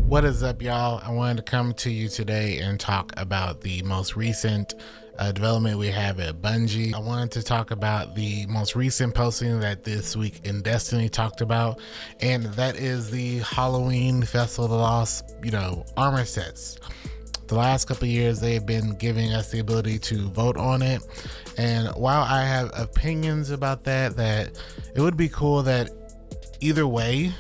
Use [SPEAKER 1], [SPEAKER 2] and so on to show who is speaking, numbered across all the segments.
[SPEAKER 1] What is up, y'all? I wanted to come to you today and talk about the most recent development we have at Bungie. I wanted to talk about the most recent posting that This Week in Destiny talked about, and that is the Halloween Festival of the Lost, armor sets. The last couple of years, they've been giving us the ability to vote on it. And while I have opinions about that it would be cool that either way,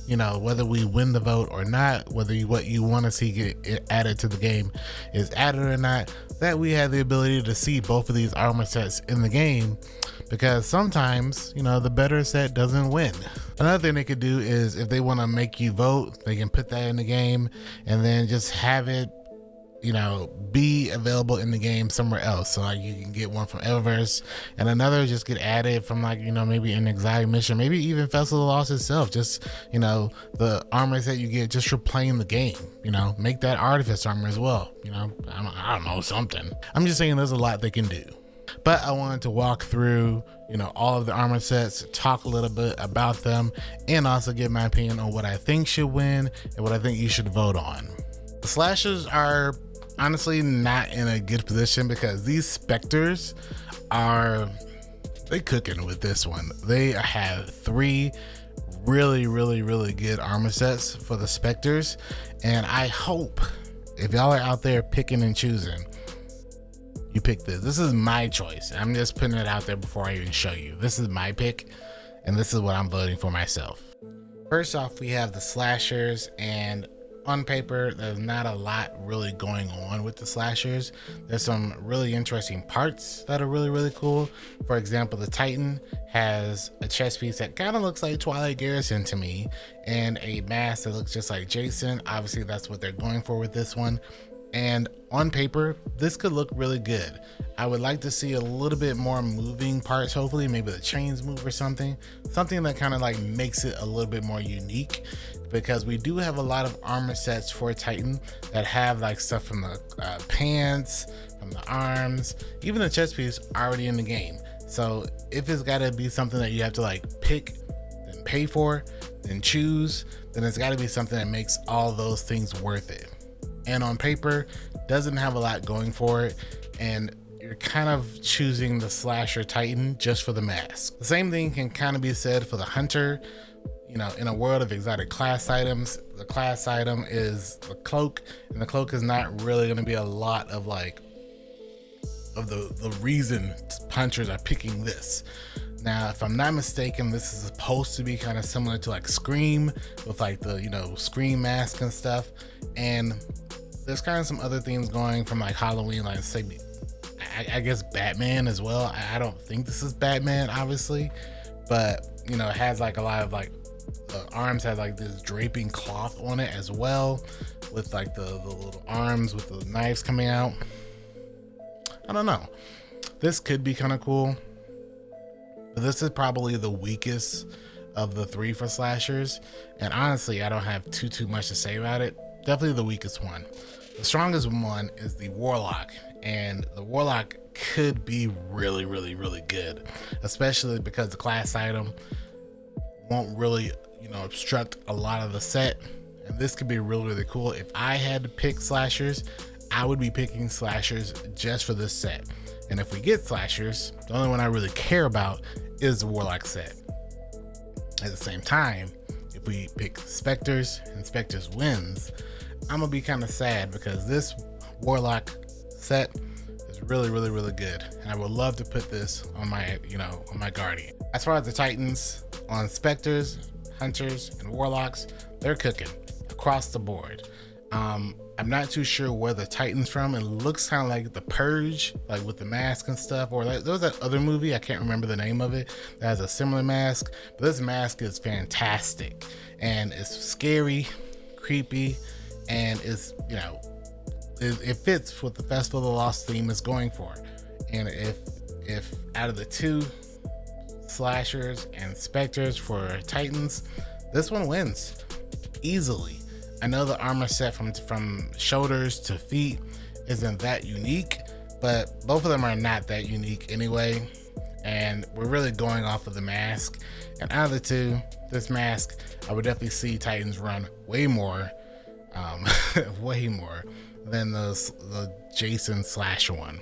[SPEAKER 1] whether we win the vote or not, whether what you want to see get added to the game is added or not, that we have the ability to see both of these armor sets in the game, because sometimes, the better set doesn't win. Another thing they could do is, if they want to make you vote, they can put that in the game and then just have it be available in the game somewhere else. So like you can get one from Eververse and another just get added from maybe an exotic mission, maybe even Festival of the Lost itself. Just, the armors that you get just for playing the game, make that artifice armor as well. I don't know, something. I'm just saying there's a lot they can do. But I wanted to walk through, all of the armor sets, talk a little bit about them, and also give my opinion on what I think should win and what I think you should vote on. The slashers are honestly not in a good position because these Specters they cooking with this one. They have 3 really good armor sets for the Specters, and I hope if y'all are out there picking and choosing, you pick this. This is my choice. I'm just putting it out there before I even show you. This is my pick, and this is what I'm voting for myself. First off, we have the slashers, and on paper, there's not a lot really going on with the slashers. There's some really interesting parts that are really cool. For example, the Titan has a chest piece that kind of looks like Twilight Garrison to me, and a mask that looks just like Jason. Obviously, that's what they're going for with this one. And on paper, this could look really good. I would like to see a little bit more moving parts, hopefully maybe the chains move or something that kind of makes it a little bit more unique, because we do have a lot of armor sets for Titan that have stuff from the pants, from the arms, even the chest piece already in the game. So if it's got to be something that you have to pick, then pay for, then choose, then it's got to be something that makes all those things worth it. And on paper, doesn't have a lot going for it, and you're kind of choosing the slasher Titan just for the mask. The same thing can kind of be said for the Hunter. In a world of exotic class items, the class item is the cloak, and the cloak is not really going to be a lot of the reason hunters are picking this. Now, if I'm not mistaken, this is supposed to be kind of similar to Scream, with the Scream mask and stuff. And there's kind of some other things going from Halloween, I guess Batman as well. I don't think this is Batman, obviously, but it has a lot of the arms have this draping cloth on it as well, with the little arms with the knives coming out. I don't know. This could be kind of cool. But this is probably the weakest of the 3 for slashers, and honestly, I don't have too much to say about it. Definitely the weakest one. The strongest one is the Warlock, and the Warlock could be really good, especially because the class item won't really obstruct a lot of the set, and this could be really cool. If I had to pick slashers, I would be picking slashers just for this set. And if we get slashers, the only one I really care about is the Warlock set. At the same time, if we pick Specters and Specters wins, I'm gonna be kind of sad, because this Warlock set is really good, and I would love to put this on my on my Guardian. As far as the Titans, on Specters, Hunters, and Warlocks, they're cooking across the board. I'm not too sure where the Titan's from. It looks kind of like The Purge, with the mask and stuff, or there was that other movie, I can't remember the name of it, that has a similar mask. But this mask is fantastic, and it's scary, creepy, and it's it fits what the Festival of the Lost theme is going for. And if out of the 2 slashers and Specters for Titans, this one wins easily. I know the armor set from shoulders to feet isn't that unique, but both of them are not that unique anyway, and we're really going off of the mask. And out of the 2, this mask, I would definitely see Titans run way more way more than the Jason Slasher one.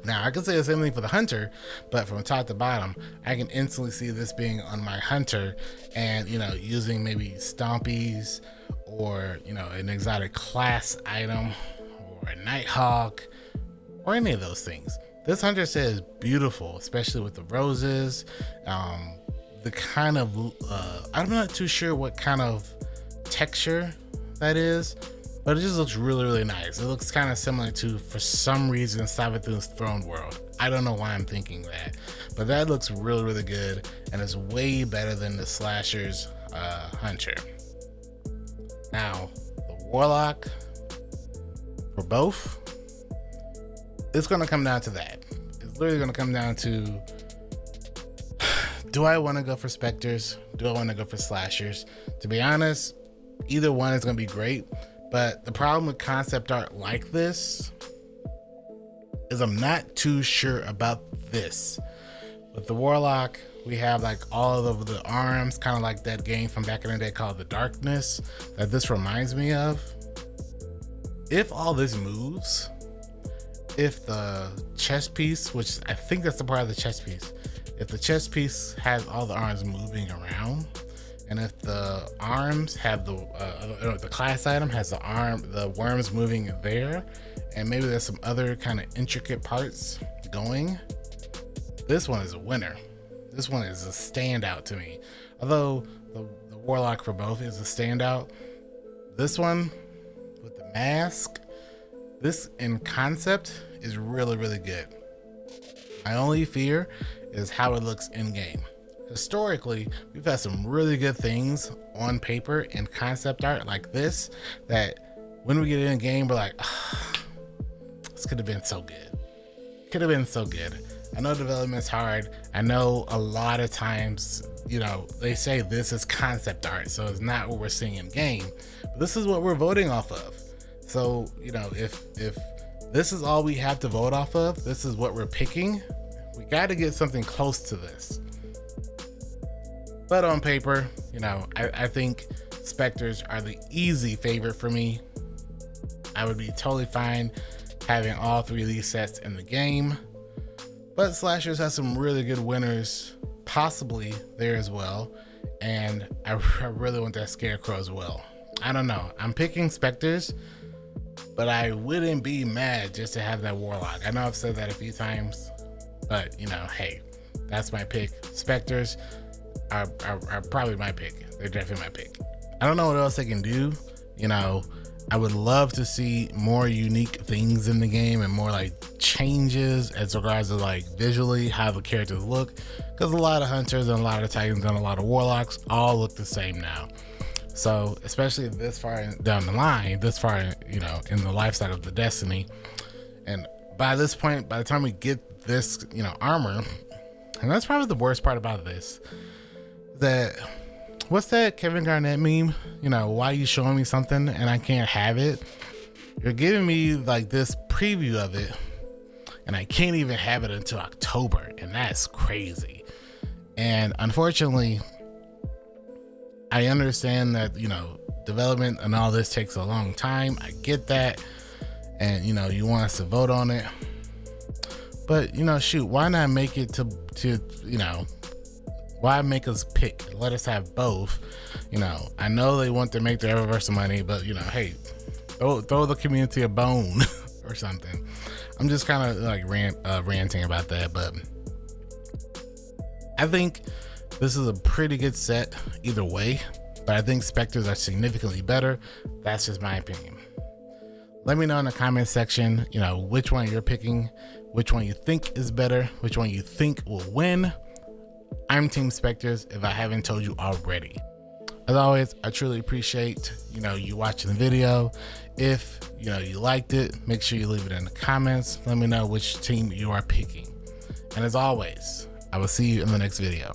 [SPEAKER 1] Now, I can say the same thing for the Hunter, but from top to bottom, I can instantly see this being on my Hunter and, you know, using maybe Stompies or, you know, an exotic class item or a Nighthawk or any of those things. This Hunter set is beautiful, especially with the roses. The kind of, I'm not too sure what kind of texture that is, but it just looks really, really nice. It looks kind of similar to, for some reason, Savathun's Throne World. I don't know why I'm thinking that, but that looks really, really good, and it's way better than the Slasher's Hunter. Now, the Warlock, for both, it's going to come down to that. It's literally going to come down to, do I want to go for Specters? Do I want to go for Slashers? To be honest, either one is going to be great. But the problem with concept art like this is I'm not too sure about this. With the Warlock, we have like all of the arms, kind of like that game from back in the day called The Darkness that this reminds me of. If all this moves, if the chest piece, which I think that's the part of the chest piece, if the chest piece has all the arms moving around, and if the arms have the class item has the worms moving there, and maybe there's some other kind of intricate parts going, this one is a winner. This one is a standout to me. Although the Warlock for both is a standout, this one with the mask, this in concept is really, really good. My only fear is how it looks in game. Historically, we've had some really good things on paper and concept art like this that when we get in game, we're like, oh, this could have been so good. Could have been so good. I know development's hard. I know a lot of times, you know, they say this is concept art, so it's not what we're seeing in game. But this is what we're voting off of. So, you know, if this is all we have to vote off of, this is what we're picking, we got to get something close to this. But on paper, you know, I think Specters are the easy favorite for me. I would be totally fine having all three of these sets in the game. But Slashers has some really good winners possibly there as well. And I really want that Scarecrow as well. I don't know. I'm picking Specters, but I wouldn't be mad just to have that Warlock. I know I've said that a few times, but you know, hey, that's my pick. Specters are probably my pick. They're definitely my pick. I don't know what else they can do. You know, I would love to see more unique things in the game and more like changes as regards to like visually how the characters look, because a lot of Hunters and a lot of Titans and a lot of Warlocks all look the same now. So especially this far down the line, this far, you know, in the life cycle of the Destiny, and by this point, by the time we get this, you know, armor, and that's probably the worst part about this, that what's that Kevin Garnett meme? You know, why are you showing me something and I can't have it? You're giving me like this preview of it and I can't even have it until October, and that's crazy. And unfortunately, I understand that, you know, development and all this takes a long time. I get that. And, you know, you want us to vote on it. But, you know, shoot, why not make it to you know, why make us pick? Let us have both. You know, I know they want to make their Eververse money, but, you know, hey, throw the community a bone or something. I'm just kind of like ranting about that, but I think this is a pretty good set either way, but I think Specters are significantly better. That's just my opinion. Let me know in the comment section, you know, which one you're picking, which one you think is better, which one you think will win. I'm Team Specters if I haven't told you already. As always, I truly appreciate, you know, you watching the video. If, you know, you liked it, make sure you leave it in the comments. Let me know which team you are picking. And as always, I will see you in the next video.